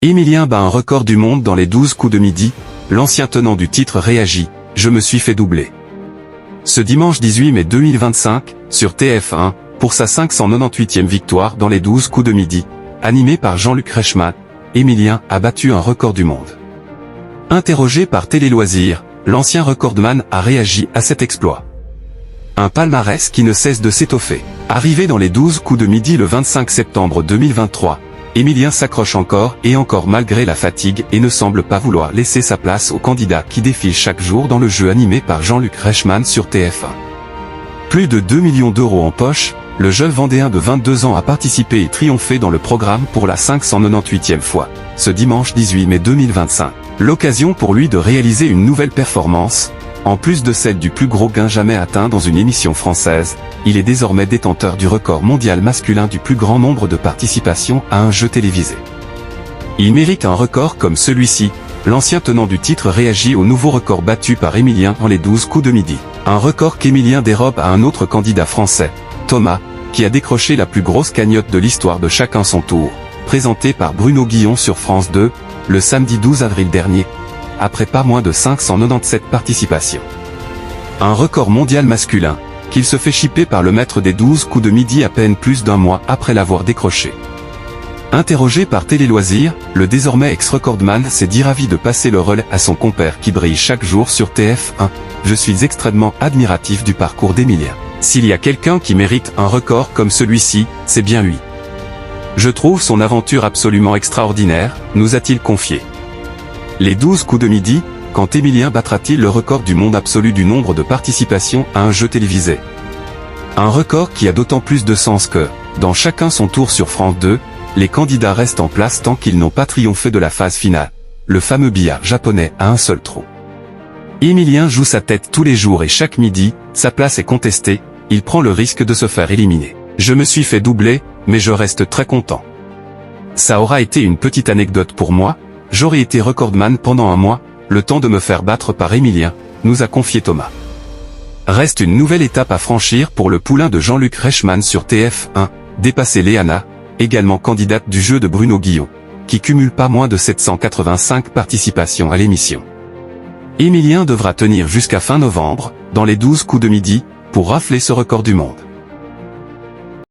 Émilien bat un record du monde dans les 12 coups de midi, l'ancien tenant du titre réagit, je me suis fait doubler. Ce dimanche 18 mai 2025, sur TF1, pour sa 598e victoire dans les 12 coups de midi, animé par Jean-Luc Reichmann, Émilien a battu un record du monde. Interrogé par Télé Loisirs, l'ancien recordman a réagi à cet exploit. Un palmarès qui ne cesse de s'étoffer. Arrivé dans les 12 coups de midi le 25 septembre 2023, Émilien s'accroche encore et encore malgré la fatigue et ne semble pas vouloir laisser sa place aux candidats qui défilent chaque jour dans le jeu animé par Jean-Luc Reichmann sur TF1. Plus de 2 millions d'euros en poche, le jeune Vendéen de 22 ans a participé et triomphé dans le programme pour la 598e fois, ce dimanche 18 mai 2025. L'occasion pour lui de réaliser une nouvelle performance, en plus de celle du plus gros gain jamais atteint dans une émission française, il est désormais détenteur du record mondial masculin du plus grand nombre de participations à un jeu télévisé. Il mérite un record comme celui-ci, l'ancien tenant du titre réagit au nouveau record battu par Émilien dans les 12 coups de midi. Un record qu'Émilien dérobe à un autre candidat français, Thomas, qui a décroché la plus grosse cagnotte de l'histoire de Chacun son tour, présenté par Bruno Guillon sur France 2, le samedi 12 avril dernier, après pas moins de 597 participations. Un record mondial masculin, qu'il se fait chipper par le maître des 12 coups de midi à peine plus d'un mois après l'avoir décroché. Interrogé par Télé Loisirs, le désormais ex-recordman s'est dit ravi de passer le relais à son compère qui brille chaque jour sur TF1. Je suis extrêmement admiratif du parcours d'Émilien. S'il y a quelqu'un qui mérite un record comme celui-ci, c'est bien lui. Je trouve son aventure absolument extraordinaire, nous a-t-il confié. Les 12 coups de midi, quand Émilien battra-t-il le record du monde absolu du nombre de participations à un jeu télévisé? Un record qui a d'autant plus de sens que, dans Chacun son tour sur France 2, les candidats restent en place tant qu'ils n'ont pas triomphé de la phase finale, le fameux billard japonais à un seul trou. Émilien joue sa tête tous les jours et chaque midi, sa place est contestée, il prend le risque de se faire éliminer. Je me suis fait doubler, mais je reste très content. Ça aura été une petite anecdote pour moi, j'aurais été recordman pendant un mois, le temps de me faire battre par Émilien, nous a confié Thomas. Reste une nouvelle étape à franchir pour le poulain de Jean-Luc Reichmann sur TF1, dépasser Léana, également candidate du jeu de Bruno Guillon, qui cumule pas moins de 785 participations à l'émission. Émilien devra tenir jusqu'à fin novembre, dans les 12 coups de midi, pour rafler ce record du monde.